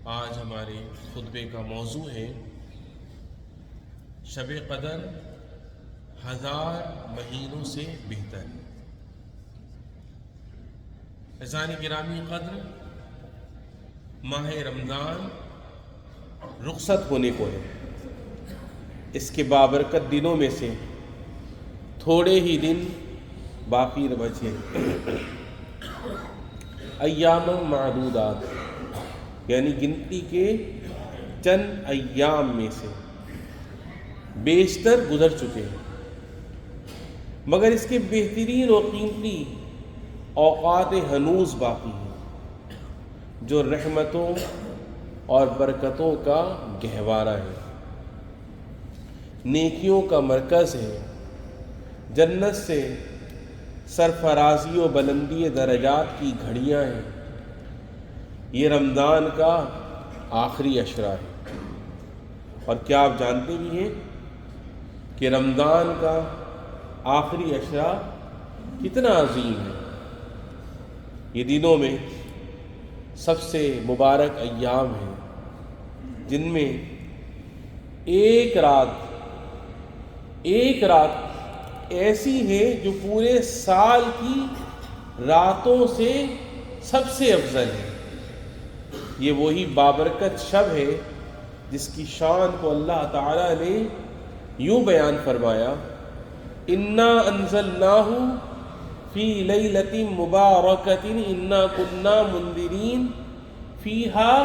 آج ہمارے خطبے کا موضوع ہے شب قدر 1000 مہینوں سے بہتر ہے۔ عزیزان گرامی قدر، ماہ رمضان رخصت ہونے کو ہے۔ اس کے بابرکت دنوں میں سے تھوڑے ہی دن باقی بچے، ایام معدودات، یعنی گنتی کے چند ایام میں سے بیشتر گزر چکے ہیں، مگر اس کے بہترین و قیمتی اوقات ہنوز باقی ہیں جو رحمتوں اور برکتوں کا گہوارہ ہے، نیکیوں کا مرکز ہے، جنت سے سرفرازی و بلندی درجات کی گھڑیاں ہیں۔ یہ رمضان کا آخری عشرہ ہے، اور کیا آپ جانتے بھی ہیں کہ رمضان کا آخری عشرہ کتنا عظیم ہے؟ یہ دنوں میں سب سے مبارک ایام ہیں، جن میں ایک رات ایسی ہے جو پورے سال کی راتوں سے سب سے افضل ہے۔ یہ وہی بابرکت شب ہے جس کی شان کو اللہ تعالیٰ نے یوں بیان فرمایا، انا انزلناہ فی لیلۃ مبارکۃ انا کنا منذرین فیہا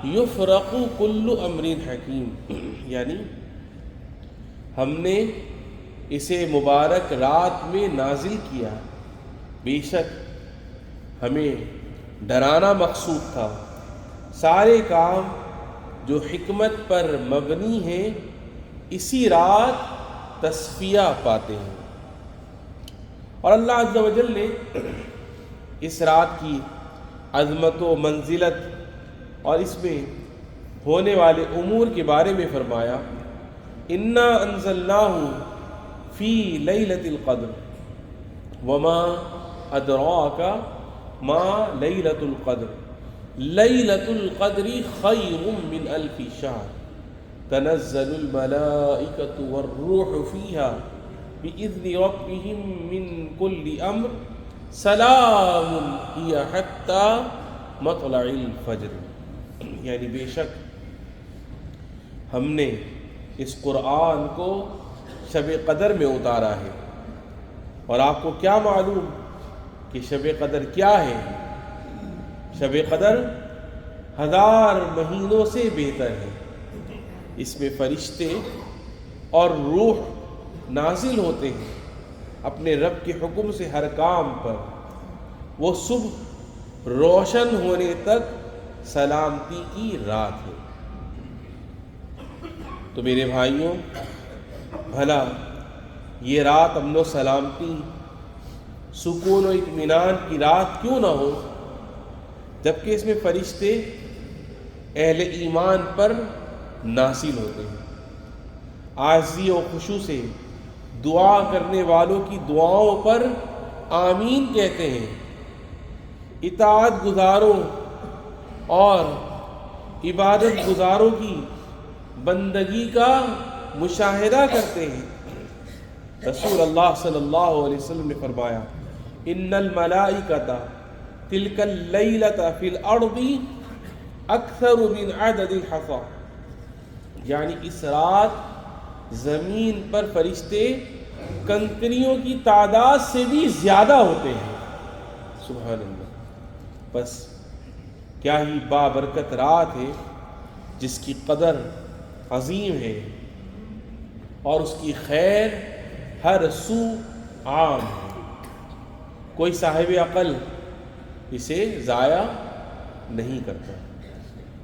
یفرق کل امر حکیم، یعنی ہم نے اسے مبارک رات میں نازل کیا، بے شک ہمیں ڈرانا مقصود تھا، سارے کام جو حکمت پر مبنی ہیں اسی رات تصفیہ پاتے ہیں۔ اور اللہ عز و جل نے اس رات کی عظمت و منزلت اور اس میں ہونے والے امور کے بارے میں فرمایا، انا انزلناہ فی لیلۃ القدر وما ادراک ما لیلۃ القدر لیلۃ القدر خیر من الف شہر تنزل الملائکۃ والروح فیہا بإذن ربہم من کل امر سلام ہی حتی مطلع الفجر، یعنی بے شک ہم نے اس قرآن کو شب قدر میں اتارا ہے۔ اور آپ کو کیا معلوم کہ شب قدر کیا ہے؟ شب قدر 1000 مہینوں سے بہتر ہے۔ اس میں فرشتے اور روح نازل ہوتے ہیں اپنے رب کے حکم سے ہر کام پر، وہ صبح روشن ہونے تک سلامتی کی رات ہے۔ تو میرے بھائیوں، بھلا یہ رات امن و سلامتی، سکون و اطمینان کی رات کیوں نہ ہو، جبکہ اس میں فرشتے اہل ایمان پر نازل ہوتے ہیں، عاجزی و خشوع سے دعا کرنے والوں کی دعاؤں پر آمین کہتے ہیں، اطاعت گزاروں اور عبادت گزاروں کی بندگی کا مشاہدہ کرتے ہیں۔ رسول اللہ صلی اللہ علیہ وسلم نے فرمایا، ان الملائکۃ تلک اللیلۃ فی الارض اکثر من عدد الحصی، یعنی اس رات زمین پر فرشتے کنکریوں کی تعداد سے بھی زیادہ ہوتے ہیں۔ سبحان اللہ۔ بس کیا ہی بابرکت رات ہے جس کی قدر عظیم ہے اور اس کی خیر ہر سو عام ہے، کوئی صاحب عقل اسے ضائع نہیں کرتا،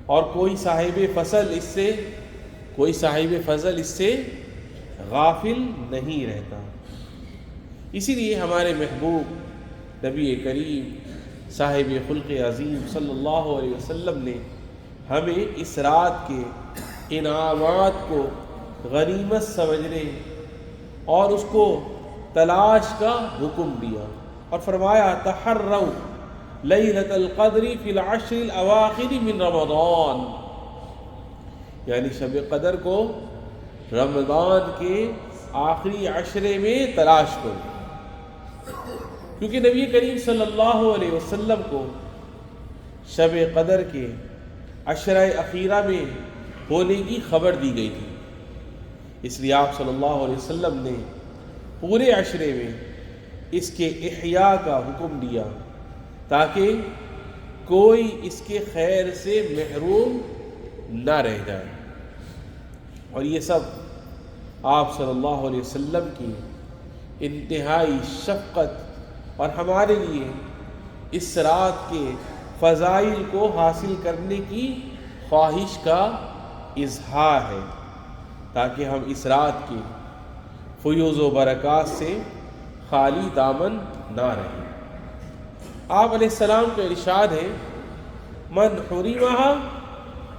اور کوئی صاحب فضل اس سے غافل نہیں رہتا۔ اسی لیے ہمارے محبوب نبی کریم صاحب خلق عظیم صلی اللہ علیہ وسلم نے ہمیں اس رات کے انعامات کو غنیمت سمجھنے اور اس کو تلاش کا حکم دیا، اور فرمایا، تحروا لیلۃ القدر فی العشر الاواخر من رمضان، یعنی شب قدر کو رمضان کے آخری عشرے میں تلاش کرو، کیونکہ نبی کریم صلی اللہ علیہ وسلم کو شب قدر کے عشرہ اخیرہ میں ہونے کی خبر دی گئی تھی، اس لیے آپ صلی اللہ علیہ وسلم نے پورے عشرے میں اس کے احیاء کا حکم دیا تاکہ کوئی اس کے خیر سے محروم نہ رہ جائے، اور یہ سب آپ صلی اللہ علیہ وسلم کی انتہائی شفقت اور ہمارے لیے اس رات کے فضائل کو حاصل کرنے کی خواہش کا اظہار ہے، تاکہ ہم اس رات کے فیوز و برکات سے خالی دامن نہ رہیں۔ آپ علیہ السلام کا ارشاد ہے، من حرمہا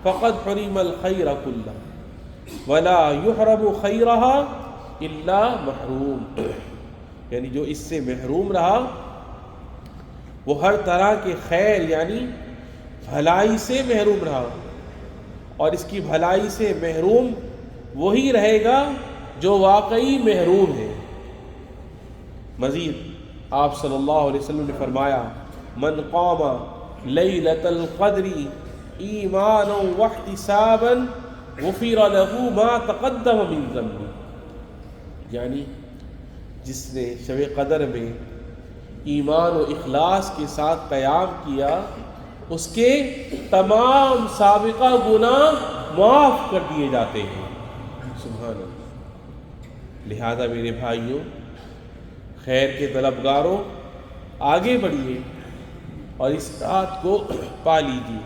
فقد حرم الخیر کلہ ولا یحرم خیرہا الا محروم، یعنی جو اس سے محروم رہا وہ ہر طرح کے خیر یعنی بھلائی سے محروم رہا، اور اس کی بھلائی سے محروم وہی رہے گا جو واقعی محروم ہے۔ مزید آپ صلی اللہ علیہ وسلم نے فرمایا، من قام لیلۃ القدر ایمانا واحتسابا غفر له ما تقدم من ذنبه، یعنی جس نے شب قدر میں ایمان و اخلاص کے ساتھ قیام کیا اس کے تمام سابقہ گناہ معاف کر دیے جاتے ہیں۔ سبحان اللہ۔ لہذا میرے بھائیوں، خیر کے طلبگاروں، آگے بڑھیے اور اس رات کو پا لیجیے،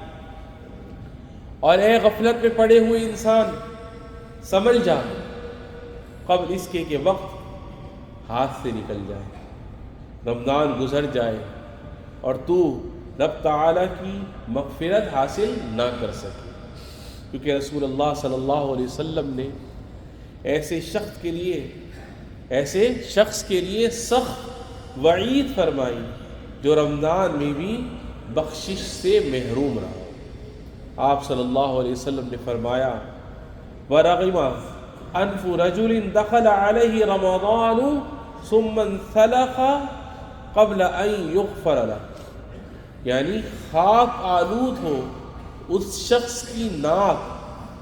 اور اے غفلت میں پڑے ہوئے انسان، سمجھ جا قبل اس کے کہ وقت ہاتھ سے نکل جائے، رمضان گزر جائے اور تو رب تعالیٰ کی مغفرت حاصل نہ کر سکے، کیونکہ رسول اللہ صلی اللہ علیہ وسلم نے ایسے شخص کے لیے سخت وعید فرمائی جو رمضان میں بھی بخشش سے محروم رہا۔ آپ صلی اللہ علیہ وسلم نے فرمایا، وَرَغِمَ أَنْفُ رَجُلٍ دَخَلَ عَلَيْهِ رَمَضَانُ ثُمَّ انْسَلَخَ قَبْلَ أَنْ يُغْفَرَ لَهُ، یعنی خاک آلود ہو اس شخص کی ناک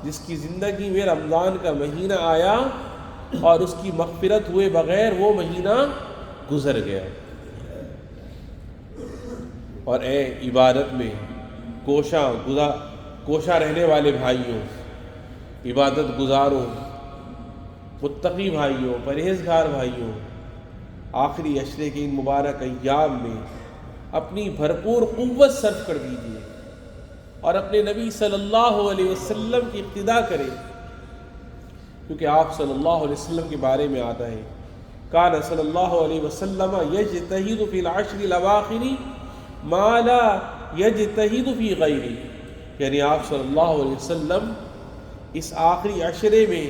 جس کی زندگی میں رمضان کا مہینہ آیا اور اس کی مغفرت ہوئے بغیر وہ مہینہ گزر گیا۔ اور اے عبادت میں کوشاں رہنے والے بھائیوں، عبادت گزاروں، متقی بھائیوں، پرہیزگار بھائیوں، آخری عشرے کے ان مبارک ایام میں اپنی بھرپور قوت صرف کر دیجیے اور اپنے نبی صلی اللہ علیہ وسلم کی اقتداء کریں، کیونکہ آپ صلی اللہ علیہ وسلم کے بارے میں آتا ہے، کان صلی اللہ علیہ وسلم یجتہد فی العشر الاواخر ما لا یجتہد فی غیرہ، یعنی آپ صلی اللہ علیہ وسلم اس آخری عشرے میں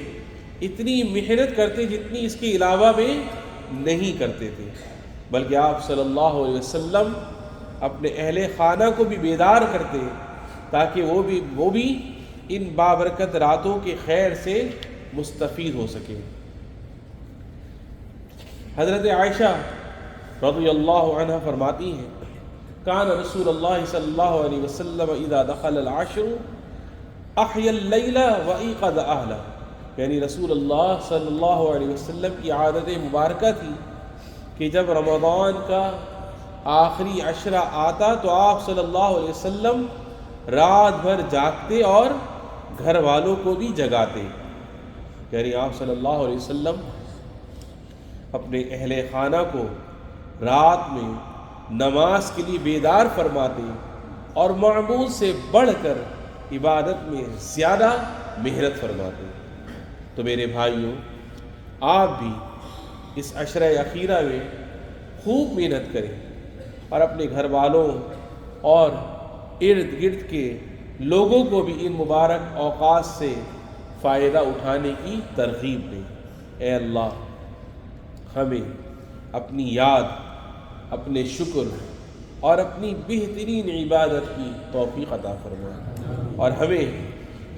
اتنی محنت کرتے جتنی اس کے علاوہ میں نہیں کرتے تھے، بلکہ آپ صلی اللہ علیہ وسلم اپنے اہل خانہ کو بھی بیدار کرتے تاکہ وہ بھی ان بابرکت راتوں کے خیر سے مستفید ہو سکے۔ حضرت عائشہ رضی اللہ عنہ فرماتی ہیں، کان رسول اللہ صلی اللہ علیہ وسلم اذا دخل العشر احیا اللیل وایقظ اہلہ، یعنی رسول اللہ صلی اللہ علیہ وسلم کی عادت مبارکہ تھی کہ جب رمضان کا آخری عشرہ آتا تو آپ صلی اللہ علیہ وسلم رات بھر جاگتے اور گھر والوں کو بھی جگاتے، یعنی آپ صلی اللہ علیہ وسلم اپنے اہل خانہ کو رات میں نماز کے لیے بیدار فرماتے اور معمول سے بڑھ کر عبادت میں زیادہ محنت فرماتے۔ تو میرے بھائیوں، آپ بھی اس عشرہ اخیرہ میں خوب محنت کریں اور اپنے گھر والوں اور ارد گرد کے لوگوں کو بھی ان مبارک اوقات سے فائدہ اٹھانے کی ترغیب دیں۔ اے اللہ، ہمیں اپنی یاد، اپنے شکر اور اپنی بہترین عبادت کی توفیق عطا فرما، اور ہمیں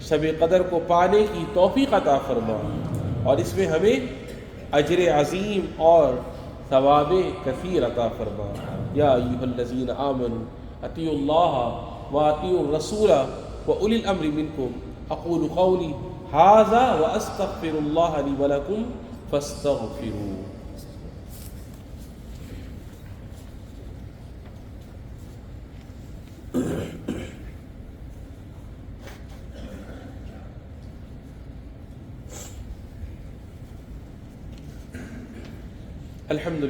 شب قدر کو پانے کی توفیق عطا فرما، اور اس میں ہمیں اجر عظیم اور ثواب کثیر عطا فرما۔ یا ایھا الذین آمنوا اطیعوا اللہ واطیعوا الرسول واولی الامر منکم، اقول قولی ھذا واستغفر اللہ لی ولکم فاستغفروہ۔ الحمد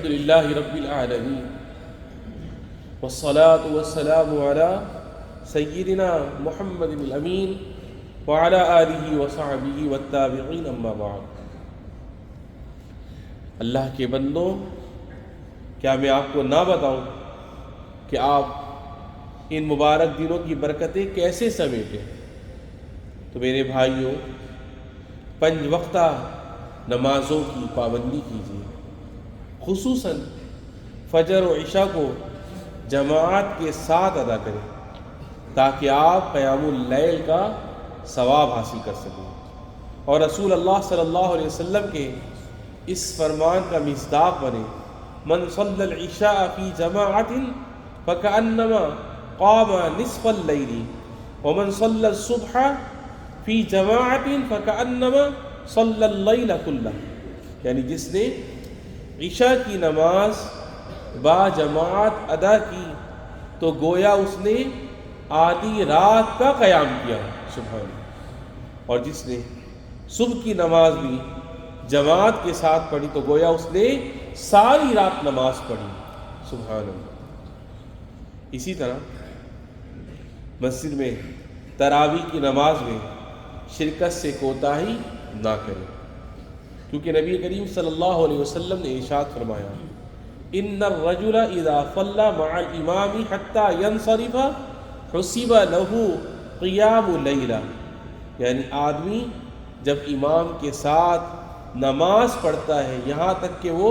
للہ رب العالمین، والصلاة والسلام علی سیدنا محمد الامین وعلی آلہ وصحبہ والتابعین، اما بعد۔ اللہ کے بندوں، کیا میں آپ کو نہ بتاؤں کہ آپ ان مبارک دنوں کی برکتیں کیسے سمیٹیں؟ تو میرے بھائیوں، 5 وقتہ نمازوں کی پابندی کیجیے، خصوصاً فجر و عشاء کو جماعت کے ساتھ ادا کریں تاکہ آپ قیام اللیل کا ثواب حاصل کر سکیں، اور رسول اللہ صلی اللہ علیہ وسلم کے اس فرمان کا مصداق بنے، من صلی العشاء فی جماعت فکأنما قام نصف اللیل ومن صلی الصبح فی جماعت فکأنما صلی اللیل کلہ، یعنی جس نے عشاء کی نماز با جماعت ادا کی تو گویا اس نے آدھی رات کا قیام کیا، سبحان اللہ، اور جس نے صبح کی نماز بھی جماعت کے ساتھ پڑھی تو گویا اس نے ساری رات نماز پڑھی، سبحان اللہ۔ اسی طرح مسجد میں تراویح کی نماز میں شرکت سے کوتاہی نہ کریں، کیونکہ نبی کریم صلی اللہ علیہ وسلم نے ارشاد فرمایا، ان الرجل اذا صلى مع الامام حتى ينصرف حسب له قیام لیلہ، یعنی آدمی جب امام کے ساتھ نماز پڑھتا ہے یہاں تک کہ وہ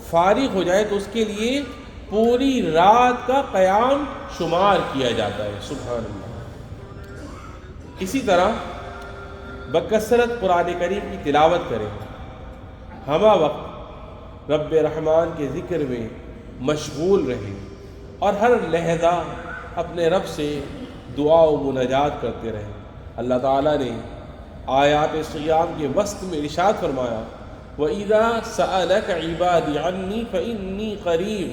فارغ ہو جائے تو اس کے لیے پوری رات کا قیام شمار کیا جاتا ہے، سبحان اللہ۔ اسی طرح بکثرت قرآن کریم کی تلاوت کریں، ہمہ وقت رب رحمان کے ذکر میں مشغول رہیں، اور ہر لحظہ اپنے رب سے دعا و مناجات کرتے رہیں۔ اللہ تعالیٰ نے آیات صیام کے وسط میں ارشاد فرمایا، وَإِذَا سَأَلَكَ عِبَادِي عَنِّي فَإِنِّي قَرِيبٌ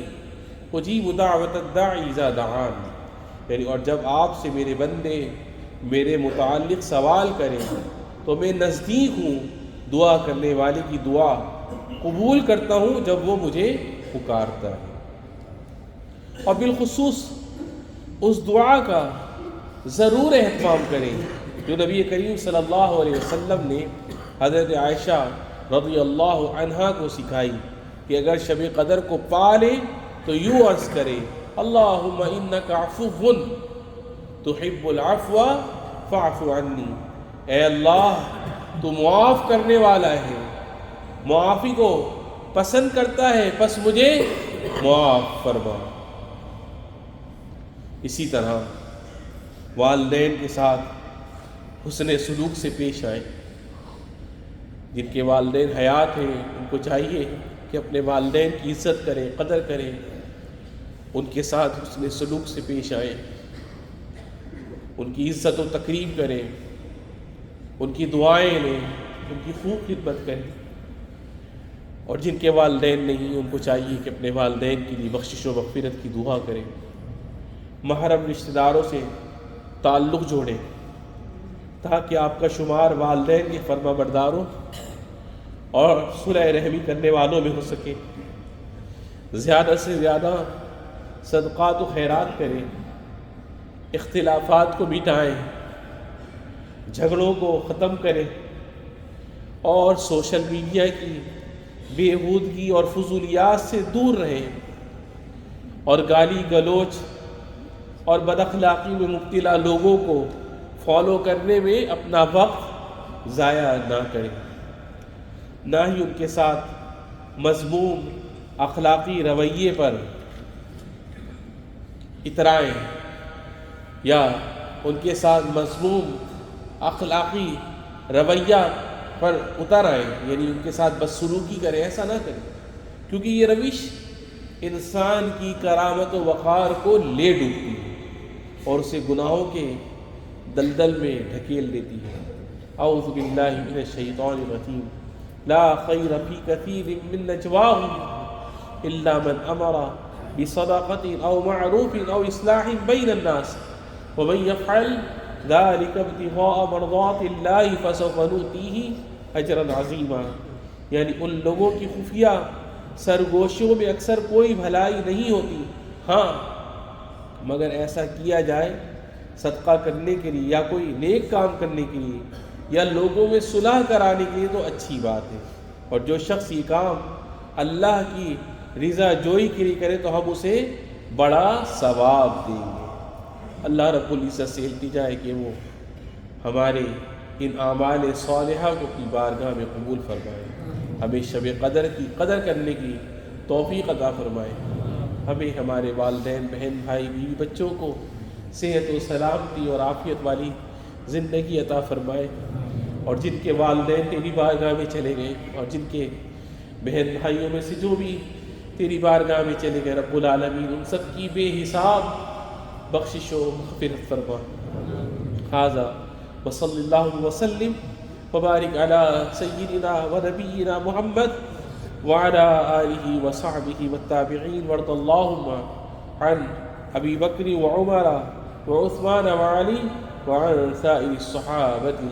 أُجِيبُ دَعْوَةَ الدَّاعِ إِذَا دَعَانِ، یعنی اور جب آپ سے میرے بندے میرے متعلق سوال کریں تو میں نزدیک ہوں، دعا کرنے والے کی دعا قبول کرتا ہوں جب وہ مجھے پکارتا ہے۔ اور بالخصوص اس دعا کا ضرور اہتمام کریں جو نبی کریم صلی اللہ علیہ وسلم نے حضرت عائشہ رضی اللہ عنہا کو سکھائی کہ اگر شب قدر کو پا لے تو یوں عرض کرے، اللہم انک عفو تحب العفو فاعف عنی، اے اللہ تو معاف کرنے والا ہے، معافی کو پسند کرتا ہے، پس مجھے معاف فرما۔ اسی طرح والدین کے ساتھ حسن سلوک سے پیش آئیں، جن کے والدین حیات ہیں ان کو چاہیے کہ اپنے والدین کی عزت کریں، قدر کریں، ان کے ساتھ حسن سلوک سے پیش آئیں، ان کی عزت و تکریم کریں، ان کی دعائیں لیں، ان کی خوب خدمت کریں، اور جن کے والدین نہیں ان کو چاہیے کہ اپنے والدین کے لیے بخشش و مغفرت کی دعا کریں، محرم رشتہ داروں سے تعلق جوڑیں تاکہ آپ کا شمار والدین کے فرما برداروں اور صلح رحمی کرنے والوں میں ہو سکے، زیادہ سے زیادہ صدقات و خیرات کریں، اختلافات کو مٹائیں، جھگڑوں کو ختم کریں، اور سوشل میڈیا کی بےہودگی اور فضولیات سے دور رہیں، اور گالی گلوچ اور بد اخلاقی میں مبتلا لوگوں کو فالو کرنے میں اپنا وقت ضائع نہ کریں، نہ ہی ان کے ساتھ مذموم اخلاقی رویے پر اترائیں یا ان کے ساتھ مذموم اخلاقی رویہ پر اتر آئیں، یعنی ان کے ساتھ بدسلوکی کریں، ایسا نہ کریں، کیونکہ یہ روش انسان کی کرامت و وقار کو لے ڈوبتی ہے اور اسے گناہوں کے دلدل میں ڈھکیل دیتی ہے۔ اعوذ باللہ من الشیطان الرجیم۔ لا خیر فی کثیر من نجواہم الا من امر بصدقۃ او معروف او اصلاح بین الناس ومن یفعل ذلك ابتغاء مرضات اللہ فسوف نؤتیہ اجرا عظیما، یعنی ان لوگوں کی خفیہ سرگوشیوں میں اکثر کوئی بھلائی نہیں ہوتی، ہاں مگر ایسا کیا جائے صدقہ کرنے کے لیے یا کوئی نیک کام کرنے کے لیے یا لوگوں میں صلح کرانے کے لیے تو اچھی بات ہے، اور جو شخص یہ کام اللہ کی رضا جوئی کے لیے کرے تو ہم اسے بڑا ثواب دیں گے۔ اللہ رب العزت سے التجا ہے کہ وہ ہمارے ان اعمال صالحہ کو اپنی بارگاہ میں قبول فرمائے، ہمیں شب قدر کی قدر کرنے کی توفیق عطا فرمائے، ہمیں ہمارے والدین، بہن، بھائی، بیوی، بچوں کو صحت و سلامتی اور عافیت والی زندگی عطا فرمائے، اور جن کے والدین تیری بارگاہ میں چلے گئے اور جن کے بہن بھائیوں میں سے جو بھی تیری بارگاہ میں چلے گئے، رب العالمین ان سب کی بے حساب بخشش و مغفرت فرما۔ ھذا وصلی اللہ وسلم وبارک علی سیدنا و نبینا محمد وعلی آلہ وصحبہ والتابعین، وارض اللہم عن ابی بکر وعمر وعثمان وعلی وعن سائر الصحابۃ